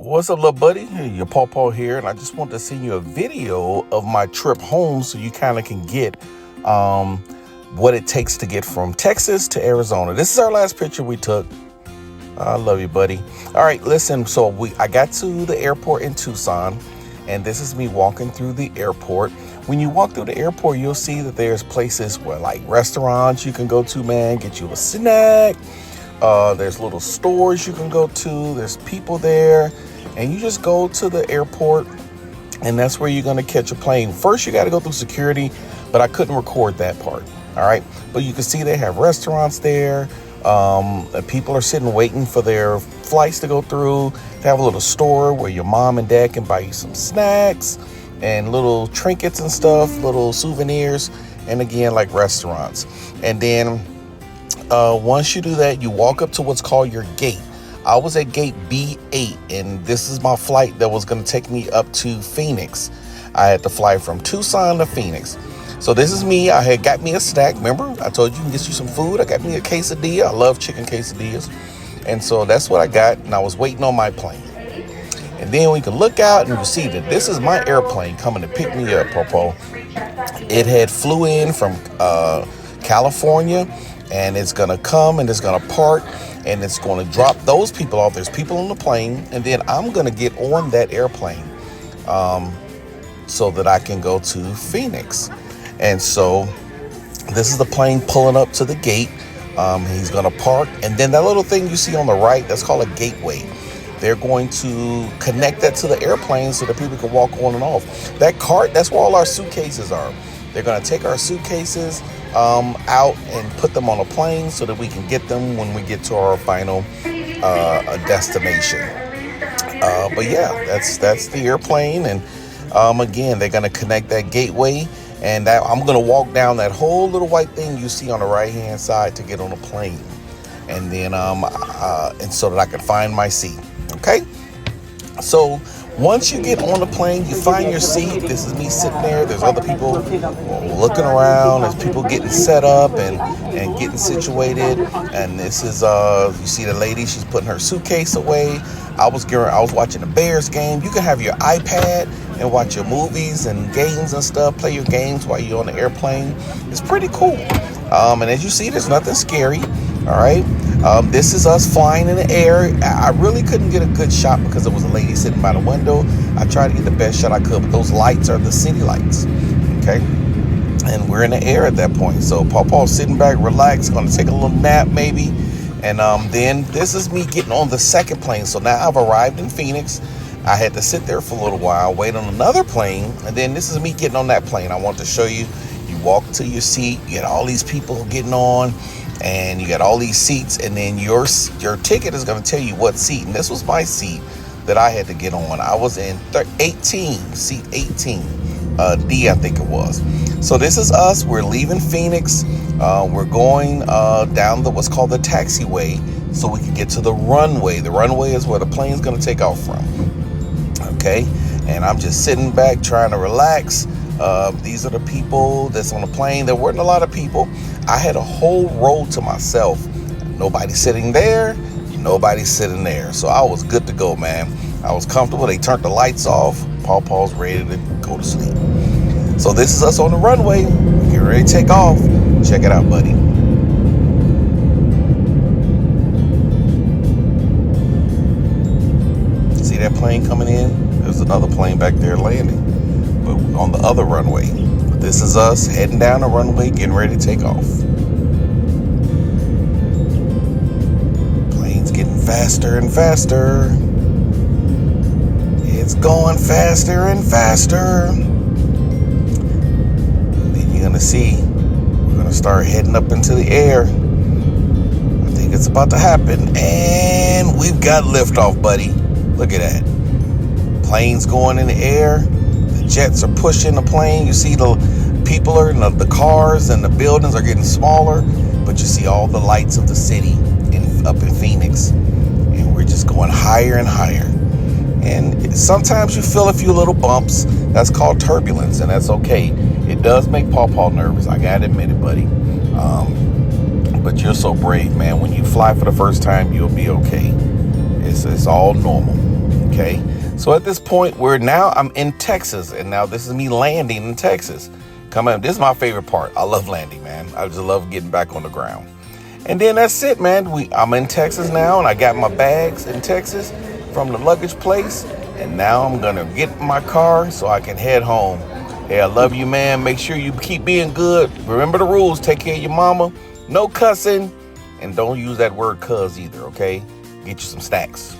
What's up, little buddy? Hey, your Paw here, and I just want to send you a video of my trip home so you kind of can get um, what it takes to get from Texas to Arizona. This is our last picture we took. I love you, buddy. All right, listen. So I got to the airport in Tucson, and this is me walking through the airport. When you walk through the airport, you'll see that there's places where, like, restaurants you can go to, man, get you a snack. There's little stores you can go to. There's people there. And you just go to the airport, and that's where you're going to catch a plane. First, you got to go through security, but I couldn't record that part. All right. But you can see they have restaurants there. People are sitting waiting for their flights to go through. They have a little store where your mom and dad can buy you some snacks and little trinkets and stuff, little souvenirs. And again, like restaurants. And then once you do that, you walk up to what's called your gate. I was at gate B8, and this is my flight that was going to take me up to Phoenix. I had to fly from Tucson to Phoenix. So this is me. I had got me a snack. Remember, I told you get you some food. I got me a quesadilla. I love chicken quesadillas. And so that's what I got, and I was waiting on my plane. And then we can look out, and you see that this is my airplane coming to pick me up, Popo. It had flew in from California, and it's going to come, and it's going to park, and it's going to drop those people off. There's people on the plane, and then I'm going to get on that airplane so that I can go to Phoenix. And so this is the plane pulling up to the gate. He's going to park, and then that little thing you see on the right, that's called a gateway. They're going to connect that to the airplane so that people can walk on and off. That cart, that's where all our suitcases are. They're going to take our suitcases out and put them on a plane so that we can get them when we get to our final destination. But yeah, that's the airplane. And again, they're going to connect that gateway. And I'm going to walk down that whole little white thing you see on the right-hand side to get on a plane. And then and so that I can find my seat. Okay? So once you get on the plane, you find your seat. This is me sitting there. There's other people looking around. There's people getting set up and getting situated. And this is you see the lady. She's putting her suitcase away. I was watching the Bears game. You can have your iPad and watch your movies and games and stuff. Play your games while you're on the airplane. It's pretty cool. And as you see, there's nothing scary. All right. This is us flying in the air. I really couldn't get a good shot because there was a lady sitting by the window. I tried to get the best shot I could, but those lights are the city lights. Okay. And we're in the air at that point. So Pawpaw's sitting back, relaxed, going to take a little nap maybe. And then this is me getting on the second plane. So now I've arrived in Phoenix. I had to sit there for a little while, wait on another plane. And then this is me getting on that plane. I want to show you. You walk to your seat. You get all these people getting on. And you got all these seats, and then your ticket is going to tell you what seat. And this was my seat that I had to get on. I was in seat 18, D, I think it was. So this is us. We're leaving Phoenix. We're going down what's called the taxiway so we can get to the runway. The runway is where the plane's going to take off from. Okay, and I'm just sitting back trying to relax. These are the people that's on the plane. There weren't a lot of people. I had a whole row to myself. Nobody sitting there. Nobody sitting there. So I was good to go, man. I was comfortable. They turned the lights off. Pawpaw's ready to go to sleep. So this is us on the runway. Get ready to take off. Check it out, buddy. See that plane coming in? There's another plane back there landing. But on the other runway. This is us heading down the runway, getting ready to take off. Plane's getting faster and faster. It's going faster and faster. And then you're gonna see, we're gonna start heading up into the air. I think it's about to happen. And we've got liftoff, buddy. Look at that. Plane's going in the air. Jets are pushing the plane. You see the people are in the cars and the buildings are getting smaller, but you see all the lights of the city up in Phoenix, and we're just going higher and higher. And sometimes you feel a few little bumps. That's called turbulence, and that's okay. It does make Pawpaw nervous. I gotta admit it, buddy. But you're so brave, man. When you fly for the first time, you'll be okay. It's all normal. Okay. Okay, so at this point, I'm in Texas, and now this is me landing in Texas. This is my favorite part. I love landing, man. I just love getting back on the ground. And then that's it, man. I'm in Texas now, and I got my bags in Texas from the luggage place, and now I'm gonna get in my car so I can head home. Hey, I love you, man. Make sure you keep being good. Remember the rules. Take care of your mama. No cussing, and don't use that word cuz either, okay? Get you some snacks.